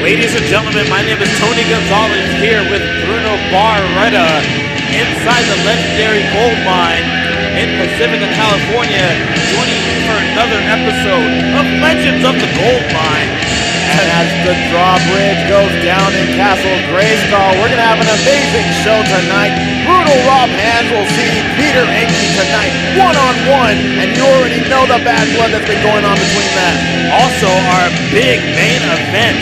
Ladies and gentlemen, my name is Tony Gonzalez here with Bruno Barretta inside the legendary Goldmine in Pacifica, California, joining me for another episode of Legends of the Goldmine. And as the drawbridge goes down in Castle Grayskull, we're going to have an amazing show tonight. Brutal Rob Hands will see Peter Encke tonight, one-on-one, and you already know the bad blood that's been going on between them. Also, our big main event,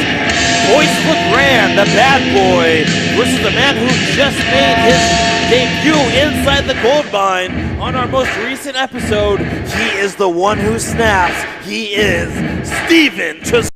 Boyce LeGrande, the bad boy, versus the man who just made his debut inside the Goldmine on our most recent episode. He is the one who snaps. He is Steven Tresario.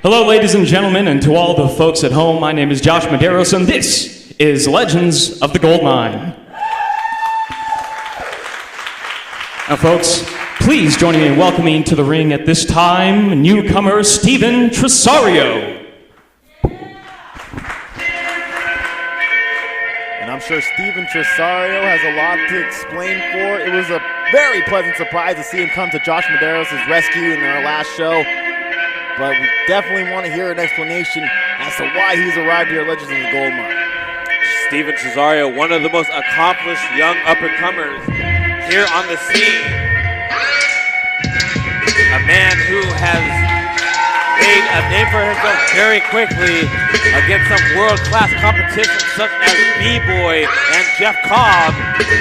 Hello, ladies and gentlemen, and to all the folks at home, my name is Josh Medeiros, and this is Legends of the Goldmine. Now, folks, please join me in welcoming to the ring at this time newcomer Steven Tresario. And I'm sure Steven Tresario has a lot to explain for. It was a very pleasant surprise to see him come to Josh Medeiros' rescue in our last show. But we definitely want to hear an explanation as to why he's arrived here at Legends of the Goldmine. Steven Tresario, one of the most accomplished young up-and-comers here on the scene. A man who has made a name for himself very quickly against some world-class competition such as B-Boy and Jeff Cobb.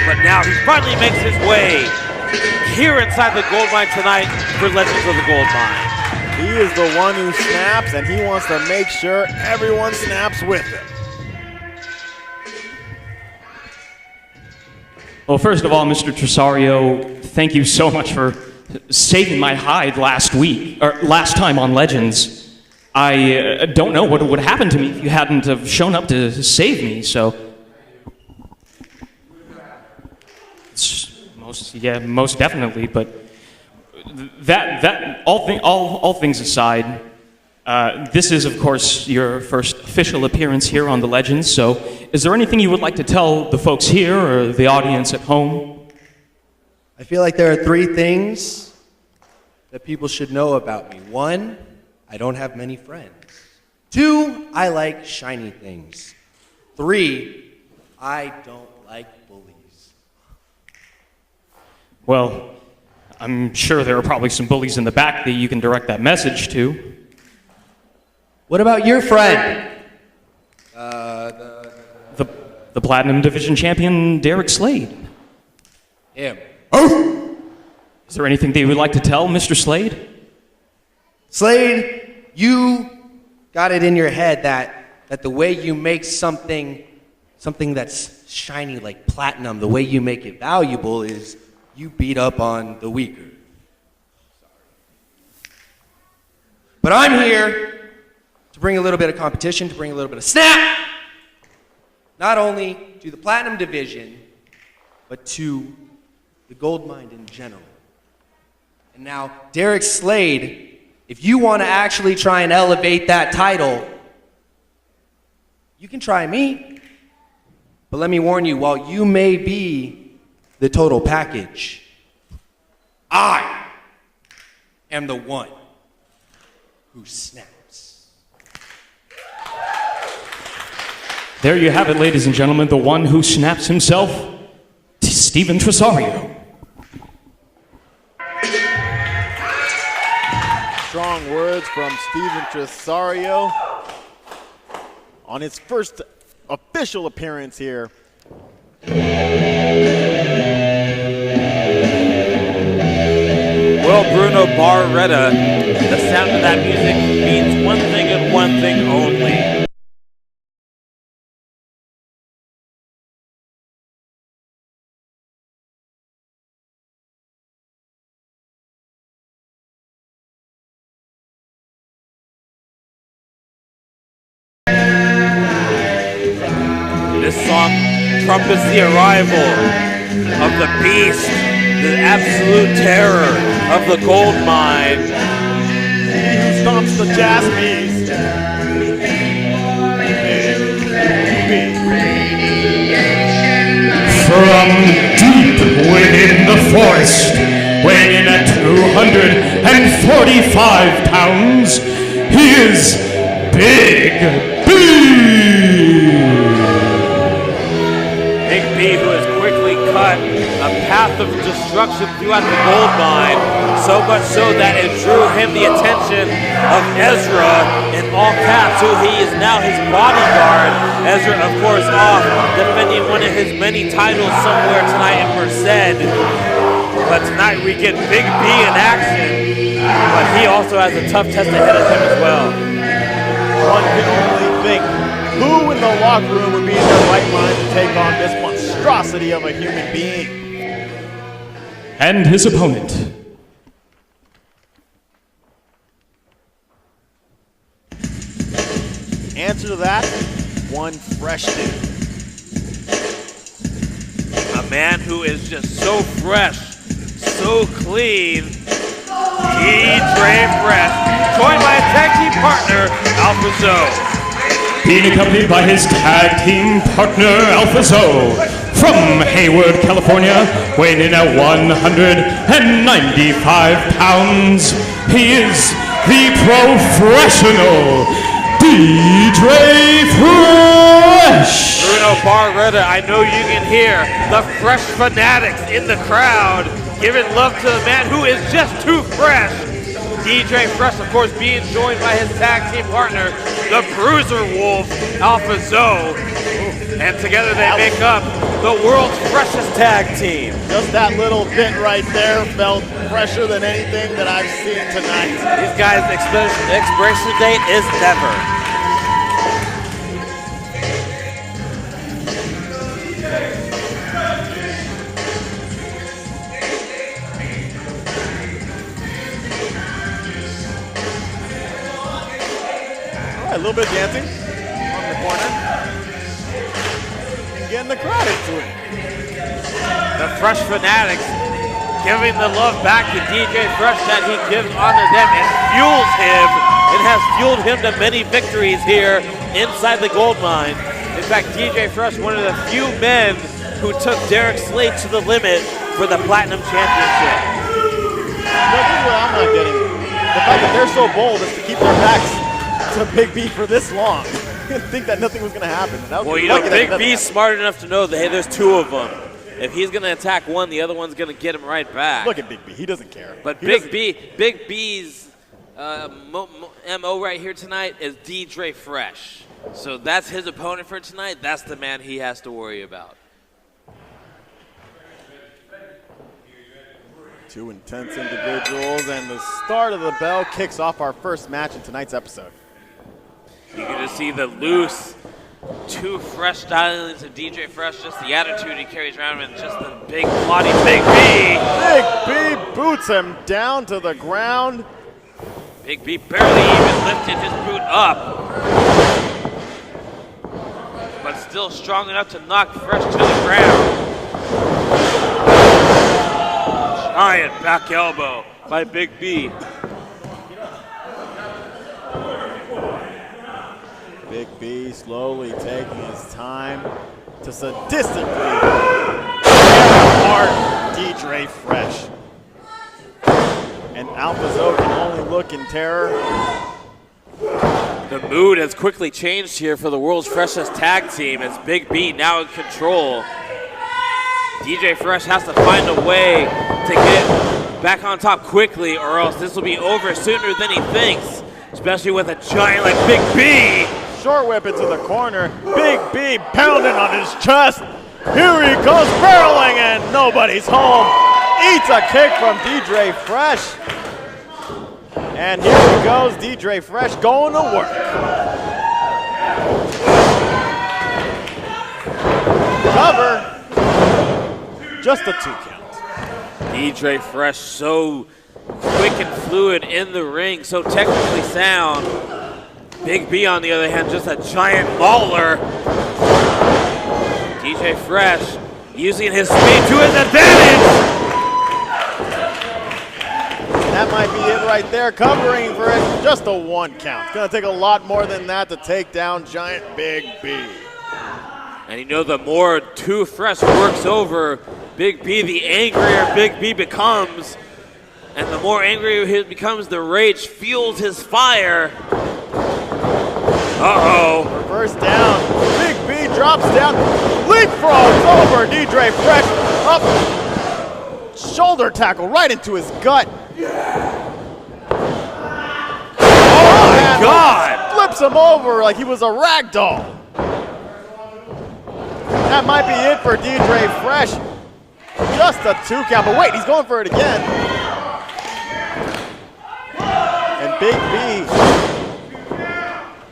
But now he finally makes his way here inside the Goldmine tonight for Legends of the Goldmine. He is the one who snaps, and he wants to make sure everyone snaps with him. Well, first of all, Mr. Tresario, thank you so much for saving my hide last time on Legends. I don't know what would happen to me if you hadn't have shown up to save me, so... most definitely, but... All things aside, this is, of course, your first official appearance here on the Legends, so is there anything you would like to tell the folks here or the audience at home? I feel like there are three things that people should know about me. One, I don't have many friends. Two, I like shiny things. Three, I don't like bullies. Well, I'm sure there are probably some bullies in the back that you can direct that message to. What about your friend? The Platinum Division champion, Derek Slade. Him. Oh! Is there anything that you would like to tell Mr. Slade? Slade, you got it in your head that the way you make something that's shiny like platinum, the way you make it valuable is you beat up on the weaker. But I'm here to bring a little bit of competition, to bring a little bit of snap, not only to the Platinum Division, but to the Goldmine in general. And now, Derek Slade, if you want to actually try and elevate that title, you can try me. But let me warn you, while you may be the total package, I am the one who snaps. There you have it, ladies and gentlemen, the one who snaps himself, Steven Tresario. Strong words from Steven Tresario on his first official appearance here Well, Bruno Barretta, the sound of that music means one thing and one thing only. This song trumpets the arrival of the beast, the absolute terror of the Goldmine. He who stomps the jazz bees. From deep within the forest, weighing at 245 pounds, he is Big B. Big B, who has quickly cut a path of destruction throughout the Goldmine, so much so that it drew him the attention of Ezra in all caps, who he is now his bodyguard. Ezra, of course, off defending one of his many titles somewhere tonight in Merced. But tonight we get Big B in action, but he also has a tough test ahead of him as well. One can only think, who in the locker room would be in their right mind to take on this monstrosity of a human being? And his opponent. Answer to that, one fresh dude. A man who is just so fresh, so clean. D-Dre Fre, joined by a tag team partner, Alpha Zoe. Being accompanied by his tag team partner, Alpha Zoe. From Hayward, California, weighing in at 195 pounds, he is the professional D-Dre Fre. Bruno Barretta, I know you can hear the fresh fanatics in the crowd giving love to the man who is just too fresh. D-Dre Fre, of course, being joined by his tag team partner, the Bruiser Wolf, Alpha Zoe. And together they make up the world's freshest tag team. Just that little bit right there felt fresher than anything that I've seen tonight. These guys' expiration date is never. A little bit of dancing on the corner. Getting the crowd into it. The Fresh Fanatics giving the love back to DJ Fre that he gives onto them and fuels him. It has fueled him to many victories here inside the Goldmine. In fact, DJ Fre, one of the few men who took Derek Slade to the limit for the Platinum Championship. But this is what I'm not getting. The fact that they're so bold is to keep their backs to Big B for this long. I think that nothing was going to happen. Well, you know, Big B's smart enough to know that, hey, there's two of them. If he's going to attack one, the other one's going to get him right back. Look at Big B. He doesn't care. But Big B's MO right here tonight is D-Dre Fre. So that's his opponent for tonight. That's the man he has to worry about. Two intense individuals, and the start of the bell kicks off our first match in tonight's episode. You can just see the loose, too fresh stylings of D-Dre Fre, just the attitude he carries around and just the big body Big B. Big B boots him down to the ground. Big B barely even lifted his boot up, but still strong enough to knock Fre to the ground. Giant back elbow by Big B. Big B slowly taking his time to sadistically tear apart D-Dre Fre. And Alpha Zoe can only look in terror. The mood has quickly changed here for the world's freshest tag team as Big B now in control. D-Dre Fre has to find a way to get back on top quickly, or else this will be over sooner than he thinks, especially with a giant like Big B. Short whip into the corner. Big B pounding on his chest. Here he comes barreling and nobody's home. Eats a kick from D-Dre Fre. And here he goes, D-Dre Fre going to work. Cover. Just a 2 count. D-Dre Fre so quick and fluid in the ring, so technically sound. Big B, on the other hand, just a giant mauler. D-Dre Fre using his speed to his advantage. That might be it right there, covering for it. Just a 1 count. It's gonna take a lot more than that to take down giant Big B. And you know, the more Too Fresh works over Big B, the angrier Big B becomes. And the more angry he becomes, the rage fuels his fire. Uh-oh. Reverse down. Big B drops down. Leapfrogs over D-Dre Fre. Up. Shoulder tackle right into his gut. Oh my God. Flips him over like he was a rag doll. That might be it for D-Dre Fre. Just a 2 count, but wait, he's going for it again. And Big B,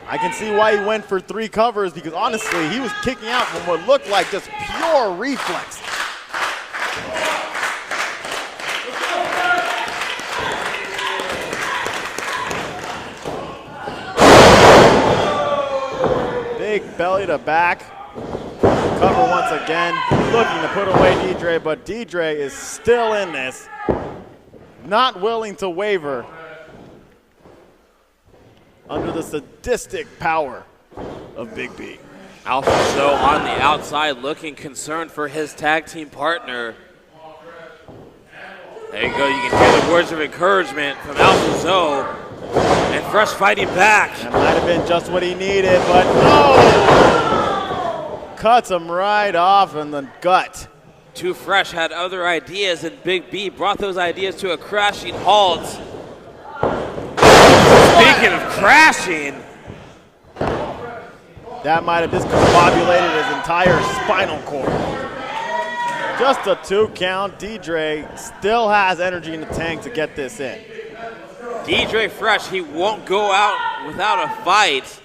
I can see why he went for 3 covers, because honestly, he was kicking out from what looked like just pure reflex. Big belly to back. Cover once again, looking to put away D-Dre, but D-Dre is still in this, not willing to waver under the sadistic power of Big B. Alpha Zoe on the outside, looking concerned for his tag team partner. There you go, you can hear the words of encouragement from Alpha Zoe. And Fre fighting back. That might have been just what he needed, but no! Cuts him right off in the gut. Too Fresh had other ideas, and Big B brought those ideas to a crashing halt. Speaking of crashing, that might have discombobulated his entire spinal cord. Just a 2 count. D-Dre still has energy in the tank to get this in. D-Dre Fre, he won't go out without a fight.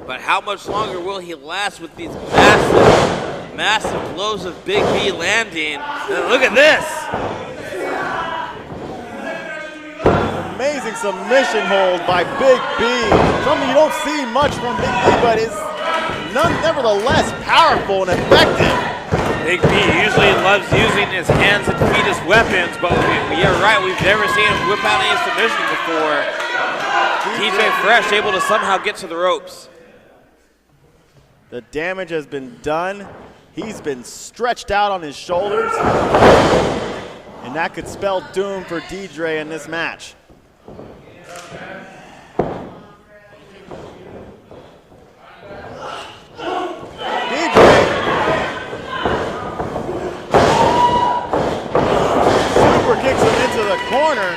But how much longer will he last with these massive blows of Big B landing? And look at this. Amazing submission hold by Big B. Something you don't see much from Big B, but is nevertheless powerful and effective. Big B usually loves using his hands and feet as weapons, but you're right, we've never seen him whip out any submission before. D-Dre Fre able to somehow get to the ropes. The damage has been done. He's been stretched out on his shoulders, and that could spell doom for D-Dre in this match. D-Dre super kicks him into the corner.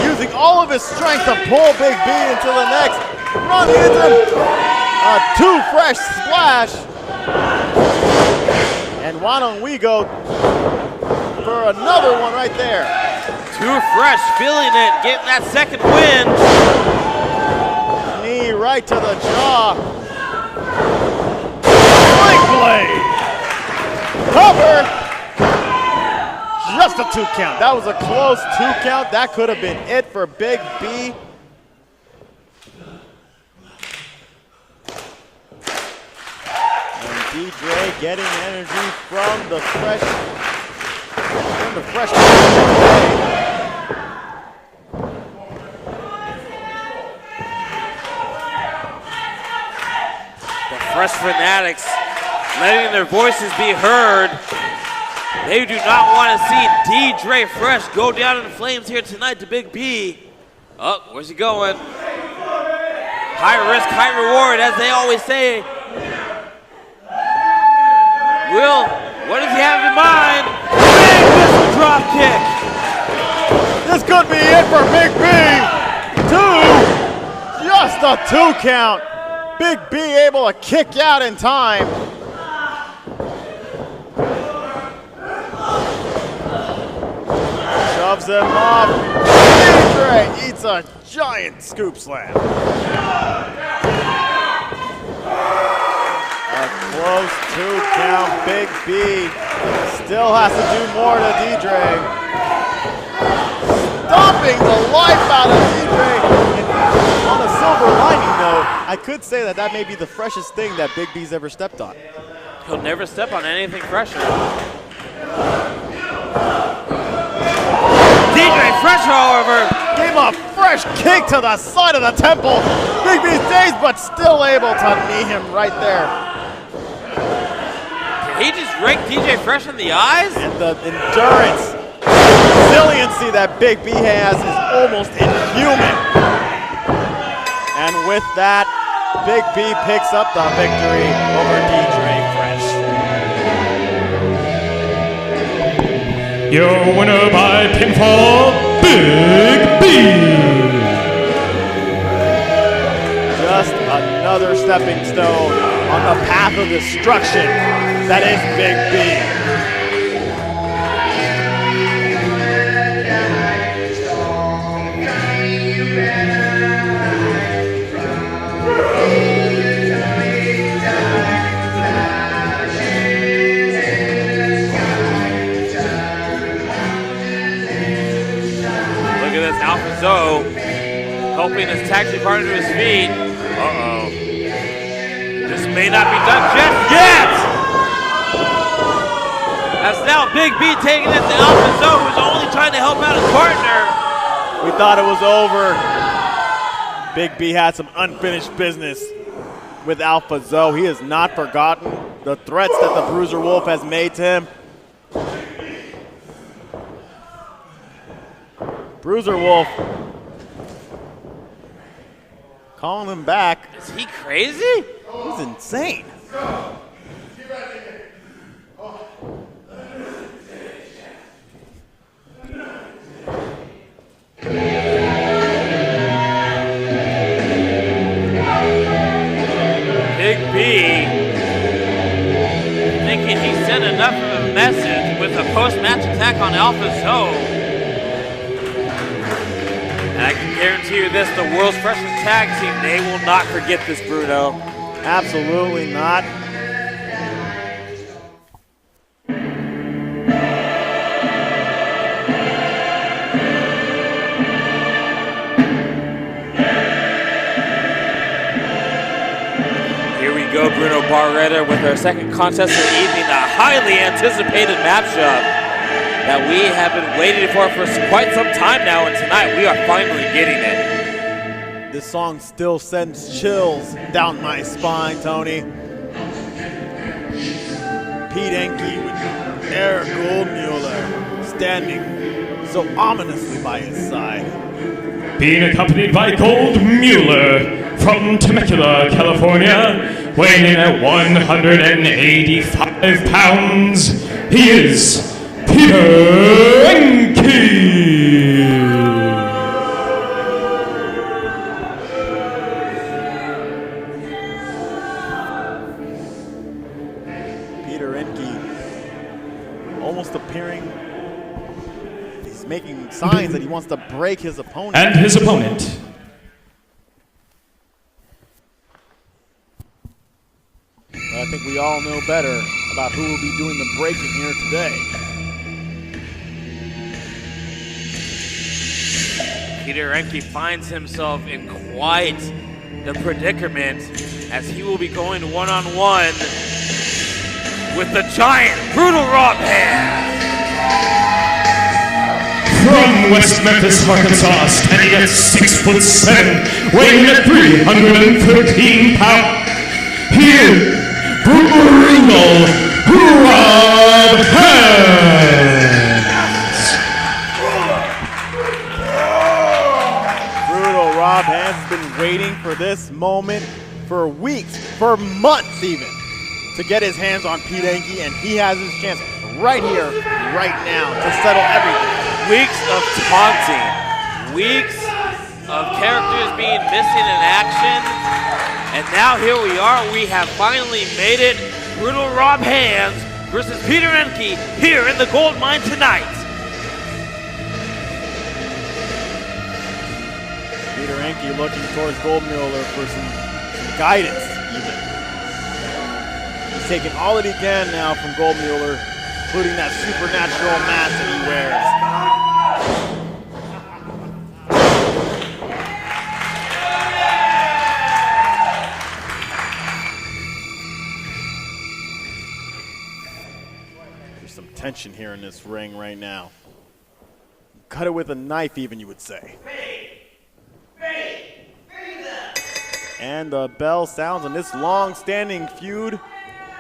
Using all of his strength to pull Big B into the next. Running into a Too Fresh splash. And why don't we go for another one right there. Too Fresh feeling it, getting that second win. Knee right to the jaw. Spike blade. Cover. Just a 2 count. That was a close 2 count. That could have been it for Big B. And D-Dre getting energy from the fresh. The Fresh fanatics letting their voices be heard. They do not want to see D-Dre Fre go down in flames here tonight to Big B. Oh, where's he going? High risk, high reward, as they always say. Will, what does he have in mind? Big missile drop kick. This could be it for Big B. 2 the 2 count. Big B able to kick out in time. Shoves him off. D-Dre eats a giant scoop slam. A close 2 count. Big B still has to do more to D-Dre. Stomping the life out of D-Dre. And on a silver lining note, I could say that that may be the freshest thing that Big B's ever stepped on. He'll never step on anything fresher. D-Dre Fre, however, gave a fresh kick to the side of the temple. Big B's dazed, but still able to knee him right there. did he just rake D-Dre Fre in the eyes? And the endurance, resiliency that Big B has is almost inhuman. And with that, Big B picks up the victory over D-Dre Fre. Your winner by pinfall, Big B. Just another stepping stone on the path of destruction that is Big B. So, helping his taxi partner to his feet. Uh-oh. This may not be done just yet! As now Big B taking it to Alpha Zoe, who's only trying to help out his partner. We thought it was over. Big B had some unfinished business with Alpha Zoe. He has not forgotten the threats that the Bruiser Wolf has made to him. Bruiser Wolf calling him back. Is he crazy? He's insane. Big B thinking he sent enough of a message with a post-match attack on Alpha Zoe. And I can guarantee you this, the world's freshest tag team, they will not forget this, Bruno. Absolutely not. Here we go, Bruno Barretta with our second contest of the evening, a highly anticipated matchup that we have been waiting for quite some time now, and tonight we are finally getting it. This song still sends chills down my spine, Tony. Pete Encke with Eric Mueller standing so ominously by his side. Being accompanied by Gold Mueller from Temecula, California, weighing in at 185 pounds, he is Peter Encke. Peter Encke almost appearing. He's making signs that he wants to break his opponent. And his opponent. But I think we all know better about who will be doing the breaking here today. Peter Encke finds himself in quite the predicament as he will be going one-on-one with the giant Brutal Rob Hand. From West Memphis, Arkansas, standing at 6'7", weighing at 313 pounds, here, Brutal Rob Hands. Brutal Rob Hands has been waiting for this moment for weeks, for months even, to get his hands on Pete Encke, and he has his chance right here, right now, to settle everything. Weeks of taunting, weeks of characters being being missing in action. And now here we are. We have finally made it. Brutal Rob Hands versus Peter Encke here in the Goldmine tonight. Peter Encke looking towards Mueller for some guidance, even. He's taking all that he can now from Mueller, including that supernatural mask that he wears. There's some tension here in this ring right now. Cut it with a knife, even, you would say. And the bell sounds on this long-standing feud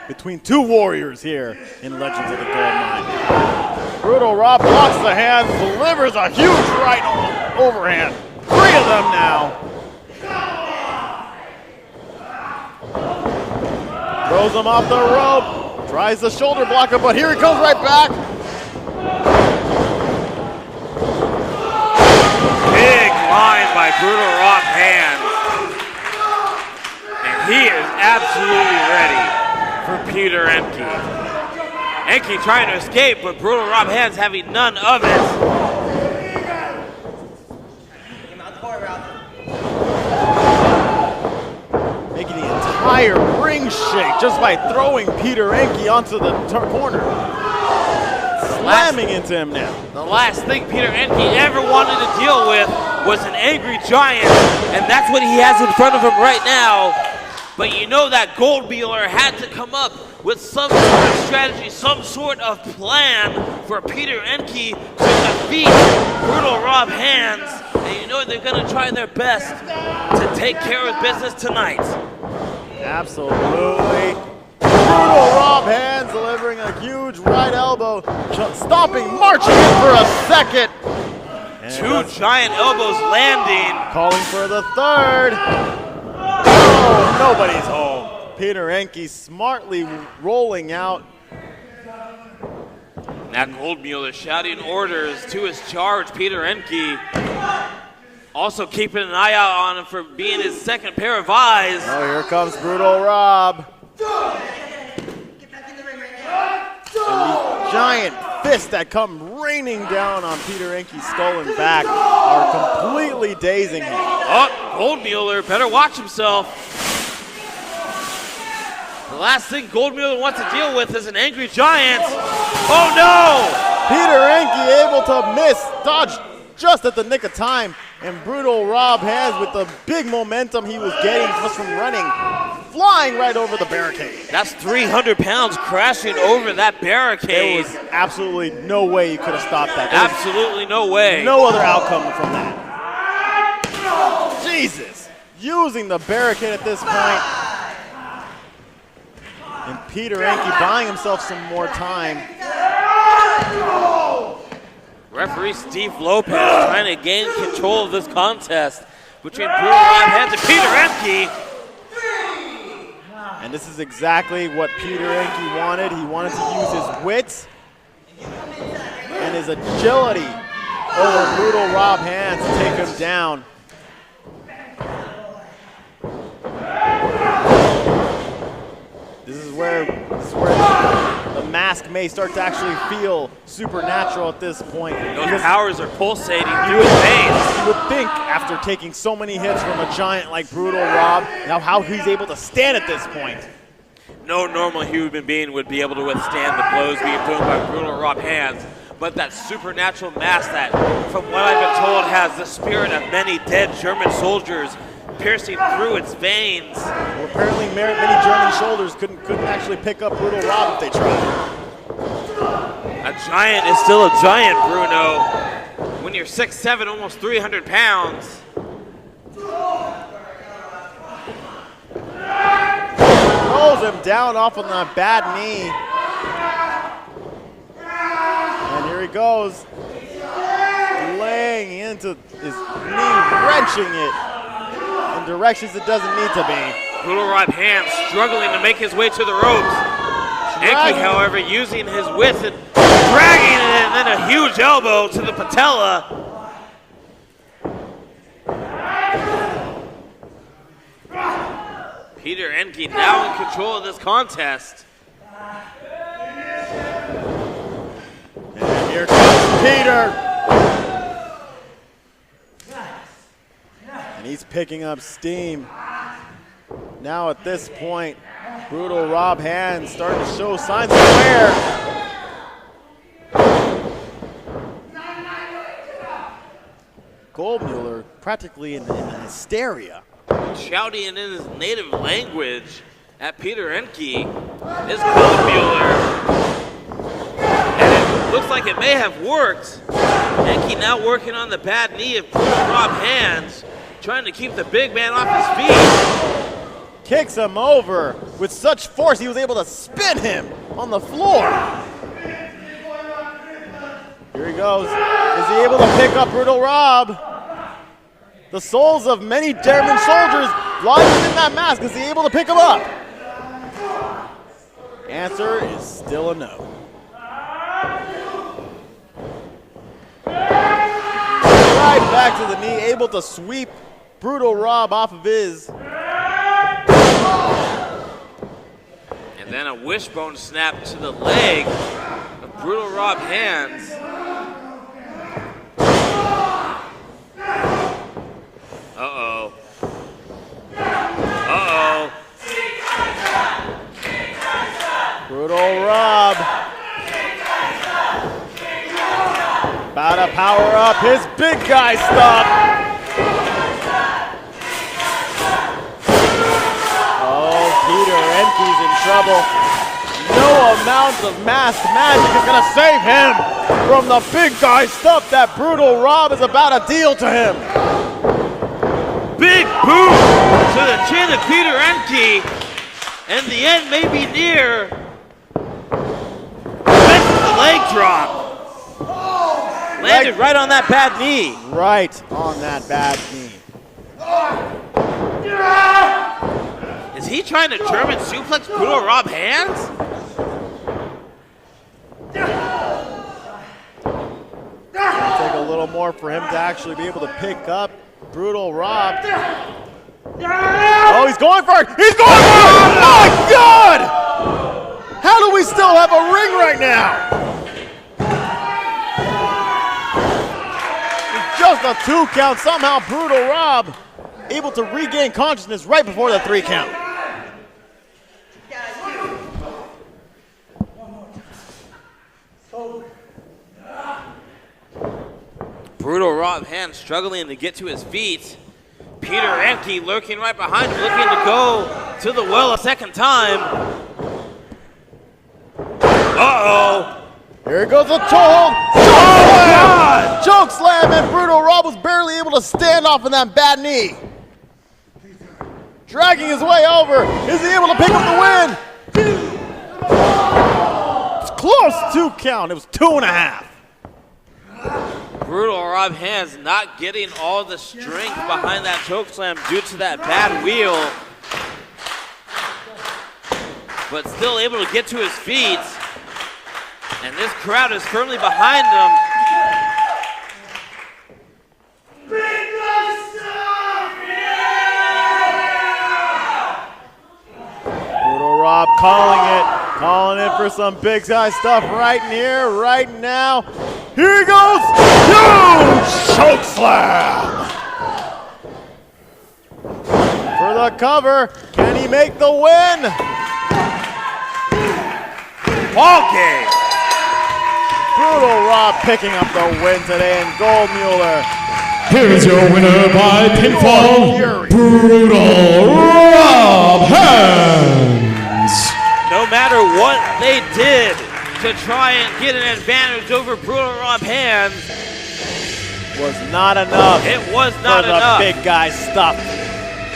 between two warriors here in Legends of the Goldmine. Brutal Rob blocks the hand, delivers a huge right overhand. 3 of them now. Throws him off the rope. Tries the shoulder blocker, but here he comes right back. Big line by Brutal Rob Hands. And he is absolutely ready for Peter Encke. Encke trying to escape, but Brutal Rob Hands having none of it. Making the entire ring shake just by throwing Peter Encke onto the corner. Slamming into him now. The last thing Peter Encke ever wanted to deal with was an angry giant, and that's what he has in front of him right now. But you know that Mueller had to come up with some sort of strategy, some sort of plan for Peter Encke to defeat Brutal Rob Hands. And you know they're going to try their best to take care of business tonight. Absolutely. Brutal Rob Hands delivering a huge right elbow, stopping, marching in for a second. And 2 giant elbows landing. Calling for the third. Oh, nobody's home. Peter Encke smartly rolling out. Now Mueller shouting orders to his charge, Peter Encke. Also keeping an eye out on him for being his second pair of eyes. Oh, here comes Brutal Rob. And the giant fists that come raining down on Peter Encke's skull and back are completely dazing him. Oh, Mueller better watch himself. The last thing Mueller wants to deal with is an angry giant. Oh no! Peter Encke able to miss, dodge just at the nick of time, and Brutal Rob Hands with the big momentum he was getting just from running, flying right over the barricade. That's 300 pounds crashing over that barricade. There was absolutely no way you could have stopped that. Absolutely no way. No other outcome from that. Jesus! Using the barricade at this point. And Peter Encke buying himself some more time. Referee Steve Lopez trying to gain control of this contest between Brutal Rob Hands and Peter Encke. And this is exactly what Peter Encke wanted. He wanted to use his wits and his agility over Brutal Rob Hands to take him down. This is where the mask may start to actually feel supernatural at this point. Those powers are pulsating through his veins. You would think after taking so many hits from a giant like Brutal Rob, now how he's able to stand at this point. No normal human being would be able to withstand the blows being thrown by Brutal Rob Hands. But that supernatural mask that, from what I've been told, has the spirit of many dead German soldiers piercing through its veins. Well, apparently many German soldiers couldn't actually pick up Brutal Rob if they tried. A giant is still a giant, Bruno. When you're 6'7", almost 300 pounds. Rolls him down off on that bad knee. And here he goes. Laying into his knee, wrenching it in directions it doesn't need to be. Brutal Rob Hands struggling to make his way to the ropes. Encke, however, using his width and dragging it, and then a huge elbow to the patella. Peter Encke now in control of this contest. And here comes Peter. And he's picking up steam. Now at this point, Brutal Rob Hands starting to show signs of wear. Goldmueller practically in hysteria. Shouting in his native language at Peter Encke is Goldmueller. And it looks like it may have worked. Encke now working on the bad knee of Brutal Rob Hands, trying to keep the big man off his feet. Kicks him over with such force he was able to spin him on the floor. Here he goes. Is he able to pick up Brutal Rob? The souls of many German soldiers lie within that mask. Is he able to pick him up? Answer is still a no. Right back to the knee, able to sweep Brutal Rob off of his. And then a wishbone snap to the leg of Brutal Rob Hands. Uh-oh. Uh-oh. Brutal Rob. About to power up his big guy stuff. Oh, Peter Encke's in trouble. No amount of masked magic is going to save him from the big guy stuff that Brutal Rob is about to deal to him. Big boot to the chin of Peter Encke, and the end may be near. Misses the leg drop. Landed right on that bad knee. Right on that bad knee. Is he trying to German suplex Brutal Rob Hands? It'll take a little more for him to actually be able to pick up Brutal Rob. Oh, he's going for it! He's going for it! Oh my God! How do we still have a ring right now? It's just a 2 count. Somehow Brutal Rob able to regain consciousness right before the 3 count. Brutal Rob Hands struggling to get to his feet. Peter Encke lurking right behind him, looking to go to the well a second time. Uh-oh. Here goes a toe hold. Choke slam, and Brutal Rob was barely able to stand off of that bad knee. Dragging his way over. Is he able to pick up the win? It's close, 2 count. It was 2.5. Brutal Rob Hands not getting all the strength behind that chokeslam due to that bad wheel, but still able to get to his feet. And this crowd is firmly behind him. Brutal Rob calling it for some big guy stuff right here, right now. Here he goes! Huge choke slam! For the cover, can he make the win? Ball game. Brutal Rob picking up the win today in Goldmueller. Here is your winner by pinfall, Brutal Rob Hands. No matter what they did to try and get an advantage over Brutal Rob Hands, Was not enough. it was not for enough. the big guy stuff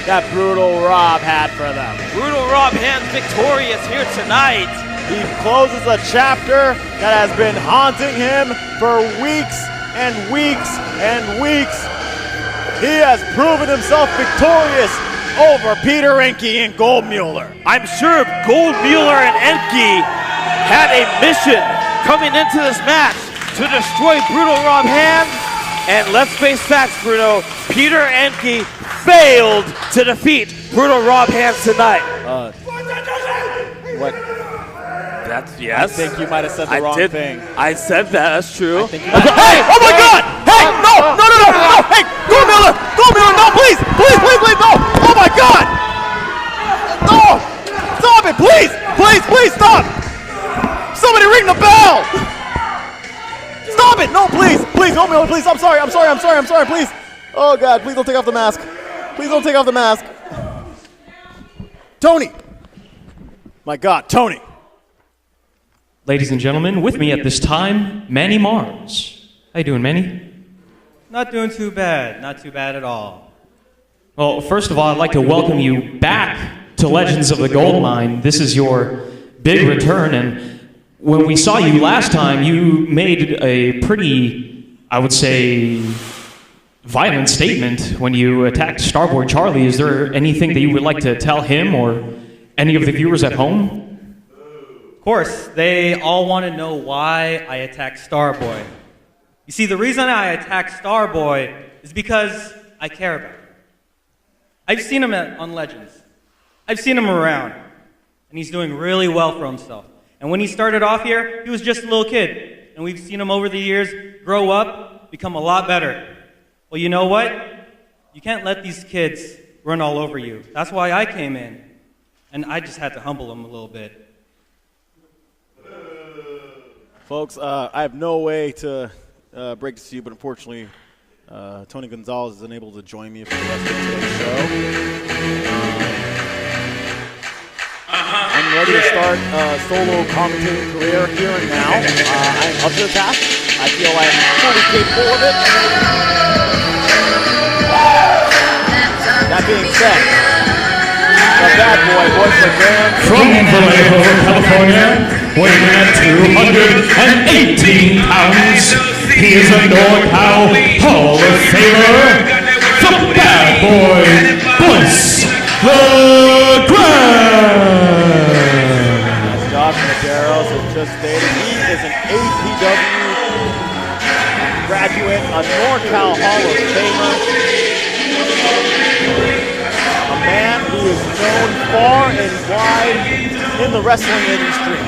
that Brutal Rob had for them. Brutal Rob Hands victorious here tonight. He closes a chapter that has been haunting him for weeks and weeks and weeks. He has proven himself victorious over Peter Encke and Goldmueller. I'm sure Goldmueller and Encke had a mission coming into this match to destroy Brutal Rob Hands. And let's face facts, Bruno. Peter Encke failed to defeat Brutal Rob Hands tonight. What? That's yes. I think you might have said the wrong thing. I said that. That's true. Hey! Oh my God! Hey! No! Hey! Go Mueller! No! Please! No! Oh my God! No! Stop it! Please! Stop! Somebody ring the bell! Stop it! No! Please! Go Mueller! Please! I'm sorry! Please! Oh God! Please don't take off the mask! Tony! My God, Tony! Ladies and gentlemen, with me at this time, Manny Mars. How you doing, Manny? Not doing too bad. Not too bad at all. Well, first of all, I'd like to welcome you back to Legends of the Goldmine. This is your big return, and when we saw you last time, you made a pretty, I would say, violent statement when you attacked Starboy Charlie. Is there anything that you would like to tell him or any of the viewers at home? Of course, they all want to know why I attacked Starboy. You see, the reason I attacked Starboy is because I care about him. I've seen him on Legends. I've seen him around, and he's doing really well for himself. And when he started off here, he was just a little kid, and we've seen him over the years grow up, become a lot better. Well, you know what? You can't let these kids run all over you. That's why I came in, and I just had to humble him a little bit. Folks, I have no way to break this to you, but unfortunately, Tony Gonzalez is unable to join me for the rest of today's show. I'm ready to start a solo commentating career here and now. I'm up to the task. I feel I am fully capable of it. That being said, the bad boy, Boyce LeGrande. From Vallejo, California, weighing in at 218 pounds, he is a NorCal Hall of Famer, the bad boy, Boyce LeGrande. As Josh Medeiros has just stated, he is an APW graduate, a NorCal Hall of Famer, a man who is known far and wide in the wrestling industry.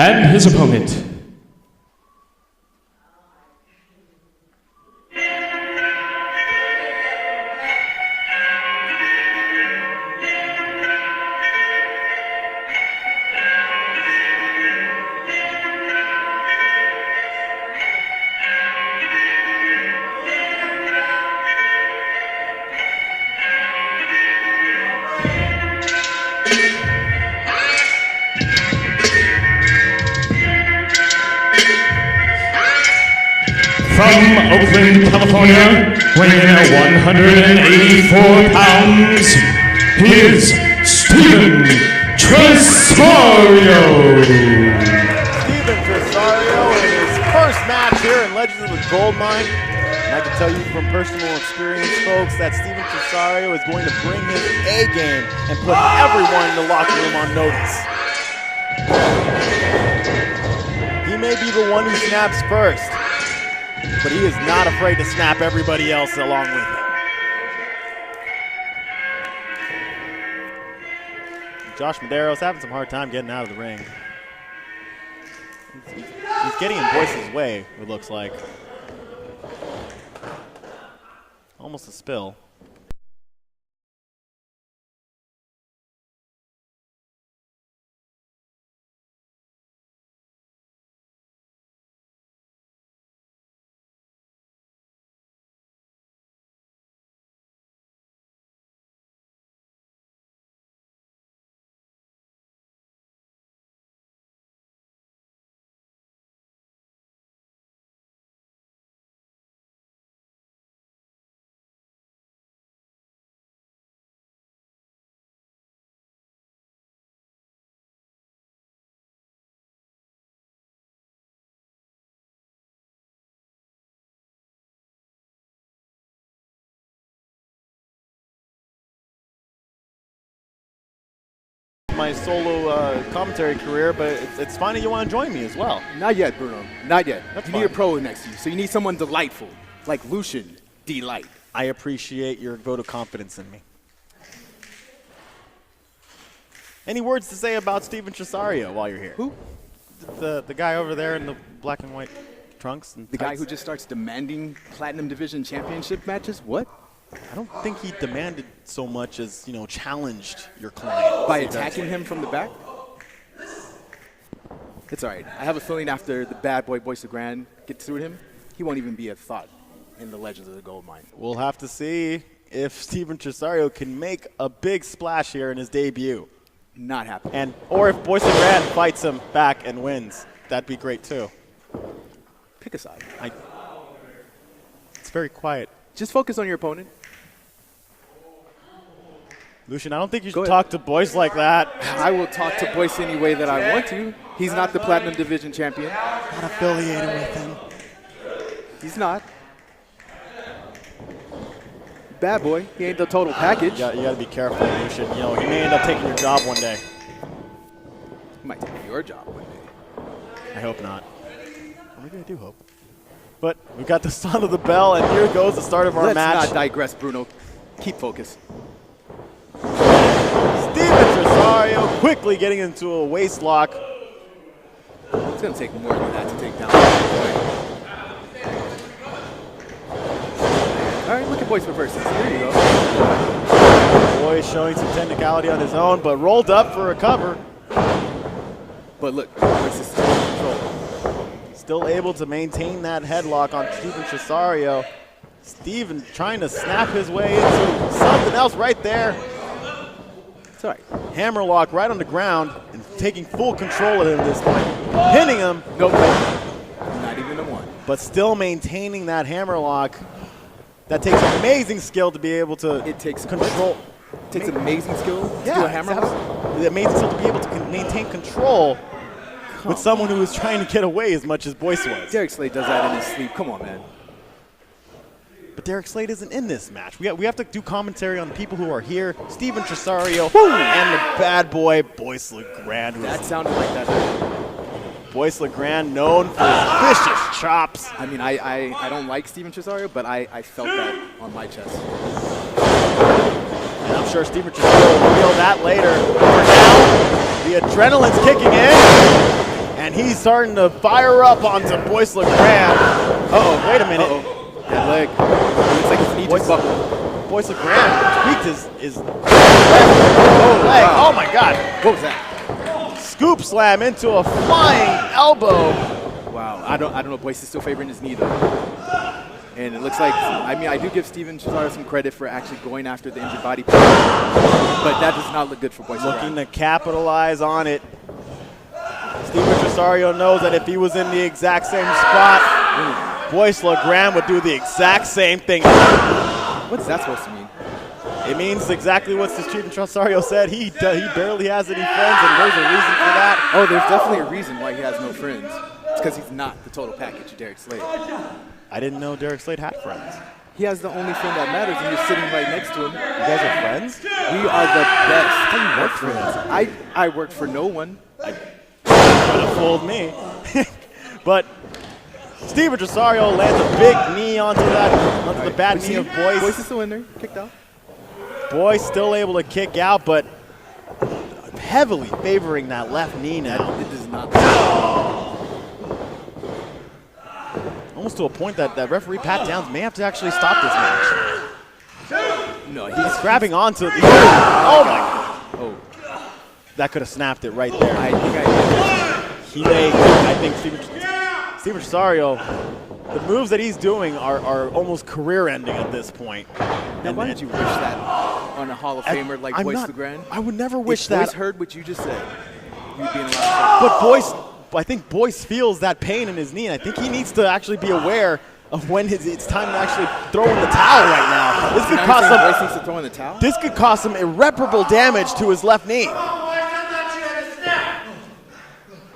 And his opponent. From Oakland, California, weighing in at 184 pounds, he is Steven Tresario. Steven Tresario in his first match here in Legends of the Goldmine. And I can tell you from personal experience, folks, that Steven Tresario is going to bring his A game and put everyone in the locker room on notice. He may be the one who snaps first, but he is not afraid to snap everybody else along with him. Josh Medeiros having some hard time getting out of the ring. He's getting in Boyce's way, it looks like. Almost a spill. my solo commentary career, but it's fine that you want to join me as well. Not yet, Bruno. Not yet. That's you need a fine. pro next to you, so you need someone delightful, like Lucian Delight. I appreciate your vote of confidence in me. Any words to say about Steven Tresario while you're here? Who? The guy over there in the black and white trunks and The guy tights. who just starts demanding Platinum Division Championship matches? What? I don't think he demanded so much as, challenged your client. By attacking him from the back? It's all right. I have a feeling after the bad boy Boyce LeGrande gets through him, he won't even be a thought in the Legends of the Goldmine. We'll have to see if Steven Tresario can make a big splash here in his debut. Not happening. Or if Boyce LeGrande fights him back and wins. That'd be great too. Pick a side. It's very quiet. Just focus on your opponent. Lucian, I don't think you Go should ahead. talk to Boyce like that. I will talk to Boyce any way that I want to. He's not the Platinum Division champion. Not affiliated with him. He's not. Bad boy. He ain't the total package. You gotta be careful, Lucian. He may end up taking your job one day. He might take your job one day. I hope not. Or maybe I do hope. But we got the sound of the bell, and here goes the start of our Let's match. not digress, Bruno. Keep focused. Steven Tresario quickly getting into a waist lock. It's going to take more than that to take down Bad boy. All right, look at Boyce reverses. There you go. Boyce showing some technicality on his own, but rolled up for a cover. But look, Boyce is still in control. Still able to maintain that headlock on Steven Tresario. Steven trying to snap his way into something else right there. It's all right. Hammerlock right on the ground and taking full control of him this point. Pinning him, Nope. Not even a one. but still maintaining that hammerlock. That takes amazing skill to be able to It takes control. It takes amazing skill to do Yeah, a hammer exactly. Amazing skill to be able to maintain control with someone who is trying to get away as much as Boyce was. Derek Slade does that in his sleep. Come on, man. But Derek Slade isn't in this match. We have to do commentary on the people who are here. Steven Tresario and the bad boy Boyce LeGrande. That sounded like that. Boyce LeGrande known for his vicious chops. I mean, I don't like Steven Tresario, but I felt that on my chest. And I'm sure Steven Tresario will feel that later. For now, the adrenaline's kicking in, and he's starting to fire up onto Boyce LeGrande. Uh-oh, wait a minute. Uh-oh. That leg. Looks like his knee just buckled. Boyce LeGrande tweaked his leg. Oh my God. What was that? Scoop slam into a flying elbow. Wow. I don't know if Boyce is still favoring his knee, though. And it looks like, I do give Steven Tresario some credit for actually going after the injured body part, but that does not look good for Boyce. Looking to capitalize on it. Steven Tresario knows that if he was in the exact same spot, Boyce LeGrande would do the exact same thing. What's that supposed to mean? It means exactly what Steven Tresario said. He barely has any friends, and there's a reason for that. Oh, there's definitely a reason why he has no friends. It's because he's not the total package of Derek Slade. I didn't know Derek Slade had friends. He has the only friend that matters, and you're sitting right next to him. You guys are friends? We are the best. How do you work for him? I work for no one. Could have fooled me. But Steven Tresario lands a big knee onto the bad knee of Boyce. Boyce is still in there, kicked out. Boyce still able to kick out, but heavily favoring that left knee now. It does not. Almost to a point that referee Pat Downs may have to actually stop this match. No, He's grabbing onto the. Oh my God. Oh, That could have snapped it right there. I think I I think Steven Tresario, the moves that he's doing are almost career-ending at this point. Now, why did you wish that on a Hall of Famer like Boyce LeGrande? I would never wish If that. Boyce heard what you just said, you'd be in a lot of But I think Boyce feels that pain in his knee, and I think he needs to actually be aware of when it's time to actually throw in the towel right now. This could cost Boyce him. needs to throw in the towel? This could cause him irreparable damage to his left knee.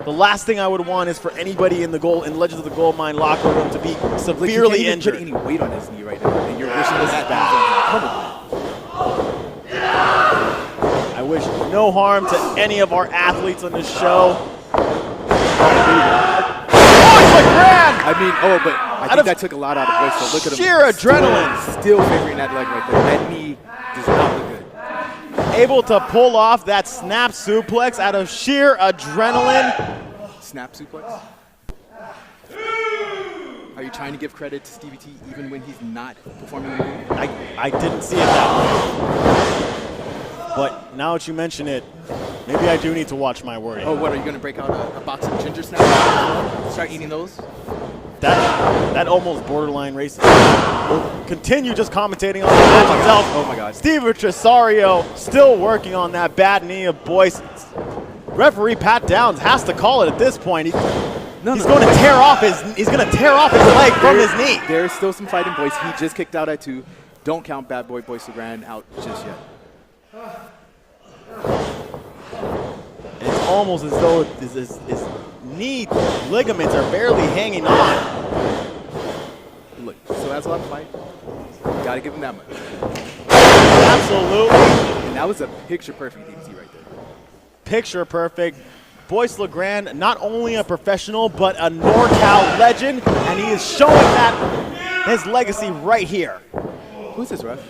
The last thing I would want is for anybody in Legends of the Goldmine locker room to be Like, severely he can't injured. even put any weight on his knee right now, and you're wishing that bad. Come on. I wish no harm to any of our athletes on this show. LeGrande! I mean, but I think that took a lot out of Boyce. So look at him. Sheer adrenaline. Still favoring that leg right there. That knee does not look good. Able to pull off that snap suplex out of sheer adrenaline. Snap suplex? Are you trying to give credit to Stevie T even when he's not performing the move? I didn't see it that way. But now that you mention it, maybe I do need to watch my wording. Oh, what, are you going to break out a box of ginger snaps? Start eating those? That almost borderline racist. We'll continue just commentating on the match itself. Oh my God. Steven Tresario still working on that bad knee of Boyce. Referee Pat Downs has to call it at this point. He's going to tear off his leg from his knee. There's still some fight in Boyce. He just kicked out at 2. Don't count bad boy Boyce LeGrande out just yet. It's almost as though his knee ligaments are barely hanging on. Look, so that's a lot of fight. Got to give him that much. Absolutely. And that was a picture-perfect DDT right there. Picture perfect. Boyce LeGrande, not only a professional, but a NorCal legend, and he is showing that his legacy right here. Who's this ref?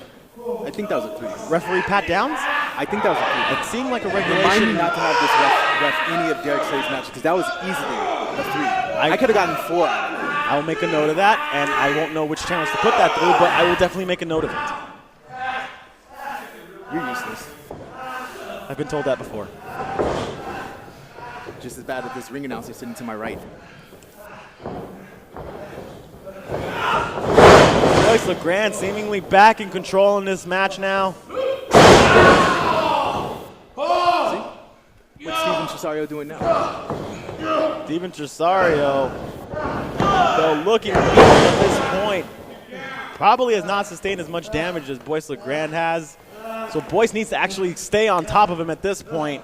I think that was a 3. Referee Pat Downs? I think that was a 3. It seemed like a Remind me regulation. not to have this ref any of Derek Slade's matches, because that was easily a 3. I could have gotten 4 out of it. I will make a note of that, and I won't know which channels to put that through, but I will definitely make a note of it. You're useless. I've been told that before. Just as bad as this ring announcer sitting to my right. Boyce LeGrande seemingly back in control in this match now. What's Steven Tresario doing now? Steven Tresario, though looking weak at this point, probably has not sustained as much damage as Boyce LeGrande has. So Boyce needs to actually stay on top of him at this point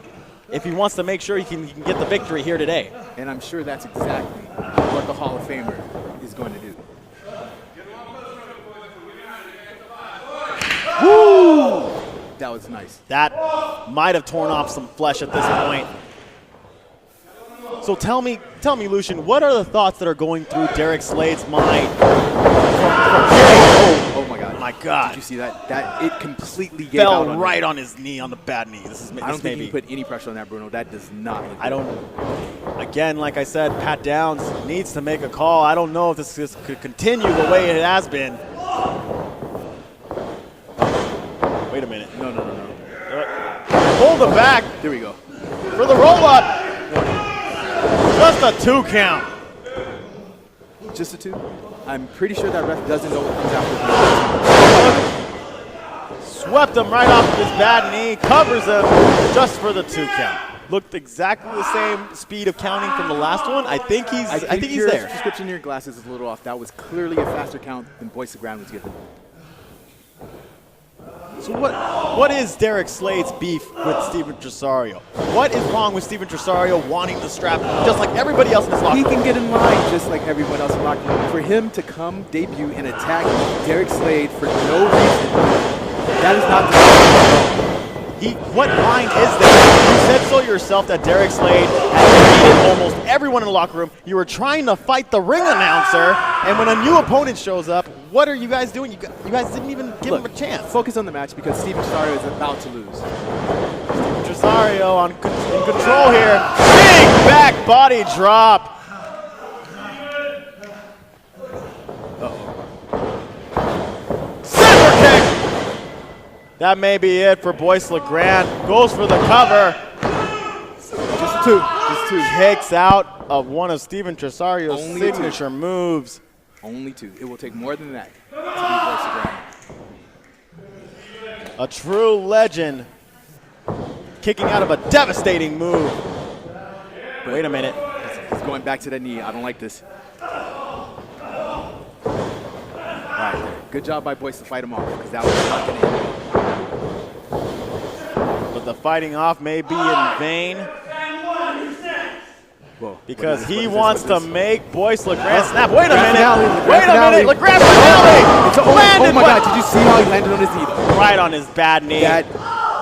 if he wants to make sure he can get the victory here today. And I'm sure that's exactly what the Hall of Famer is going to do. Woo! That was nice. That might have torn off some flesh at this point. So tell me, Lucian, what are the thoughts that are going through Derek Slade's mind? Oh my God! My God! Did you see that? It completely gave out fell on right him. on his knee, on the bad knee. I don't think he put any pressure on that, Bruno. That does not look good. I don't. Again, like I said, Pat Downs needs to make a call. I don't know if this could continue the way it has been. Wait a minute. No. Hold him back There we go. for the roll-up. Just a 2 count. Just a 2. I'm pretty sure that ref doesn't know what comes after. Swept him right off of his bad knee. Covers him just for the 2 count. Looked exactly the same speed of counting from the last one. I think he's your there. prescription in your glasses is a little off. That was clearly a faster count than Boyce LeGrande was given. So what is Derek Slade's beef with Steven Tresario? What is wrong with Steven Tresario wanting to strap just like everybody else in this locker He room? can get in line just like everyone else in the locker room. For him to come, debut, and attack Derek Slade for no reason, that is not the What line is there? You said so yourself that Derek Slade has defeated almost everyone in the locker room. You were trying to fight the ring announcer, and when a new opponent shows up, what are you guys doing? You guys didn't even give him a chance. Focus on the match because Steven Tresario is about to lose. Tresario in control here. Big back body drop. Silver kick. That may be it for Boyce LeGrande. Goes for the cover. Just 2. Kicks out of one of Steven Tresario's Only signature moves. Only 2. It will take more than that to beat Boyce LeGrande. A true legend. Kicking out of a devastating move. Wait a minute. He's going back to that knee. I don't like this. All right. Good job by Boyce to fight him off because that was not going to end. But the fighting off may be in vain. Whoa. Because What is he this? wants What to is this? make Boyce LeGrande snap. Wait a Grand minute. finale, Wait a grand minute. finale. LeGrande finale. Oh my God. Did you see how he landed on his knee, though? Right on his bad knee. That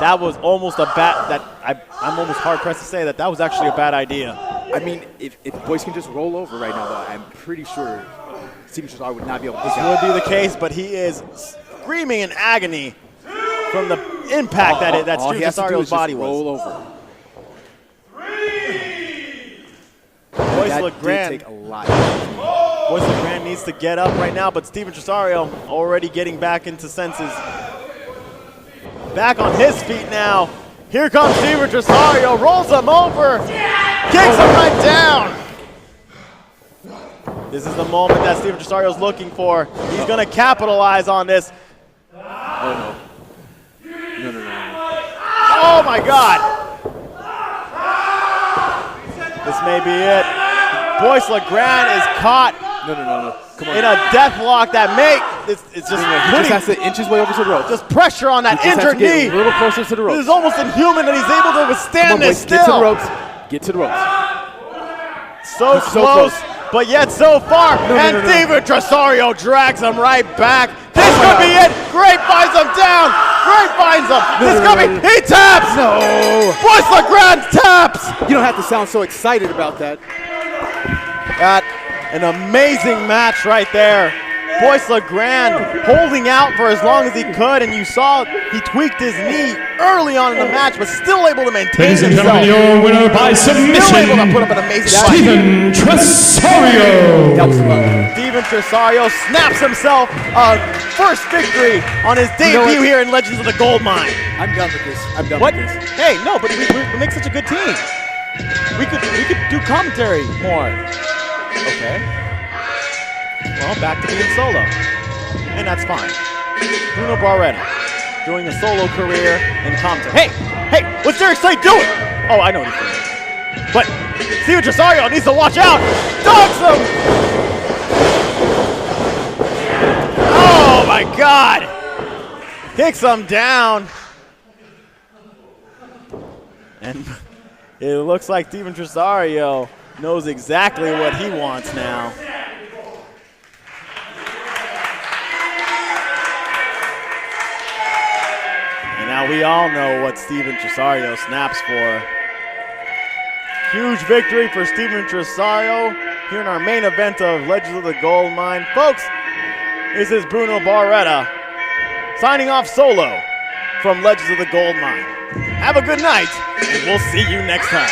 that was almost a bad, I'm almost hard-pressed to say that was actually a bad idea. I mean, if Boyce can just roll over right now, though, I'm pretty sure Steven Tresario would not be able to. This would be the case, but he is screaming in agony from the impact that Steven Tresario's body was. Roll over. Boyce That LeGrande. did take a lot. Boyce LeGrande needs to get up right now, but Steven Tresario already getting back into senses. Back on his feet now. Here comes Steven Tresario, rolls him over, kicks him right down. This is the moment that Steven Tresario's looking for. He's going to capitalize on this. Oh, no. No. Oh, my God. This may be it. Boyce LeGrande is caught No. Come on. in a death lock that it's just He just has to inch his way over to the ropes. just pressure on that He just has injured to get knee. a little closer to the It ropes. is almost inhuman that he's able to Come withstand on, this Boyce, get to the still. ropes. Get to the ropes. So He's so close, close. but yet so far. No. Steven Tresario drags him right back. This could be it. Great finds him down. Great finds him. This could be. He taps. No. Boyce LeGrande taps. You don't have to sound so excited about that. Got an amazing match right there. Boyce LeGrande holding out for as long as he could, and you saw he tweaked his knee early on in the match, but still able to maintain Ladies and himself. gentlemen, your winner by Still submission, able to put up an amazing fight. Steven Tresario. That was love. Steven Tresario snaps himself a first victory on his know debut what? here in Legends of the Goldmine. I'm done with this. I'm done What? with this. Hey, no, but we make such a good team. We could do commentary more. Okay. Well, back to being solo, and that's fine. Bruno Barretta doing a solo career in commentary. Hey, what's Derek Slade doing? Oh, I know what he's doing. But Steven Tresario needs to watch out. Dogs him. Oh my God! Kicks him down. And it looks like Steven Tresario knows exactly what he wants now. And now we all know what Steven Tresario snaps for. Huge victory for Steven Tresario here in our main event of Legends of the Goldmine. Folks, this is Bruno Barretta signing off solo from Legends of the Goldmine. Have a good night, and we'll see you next time.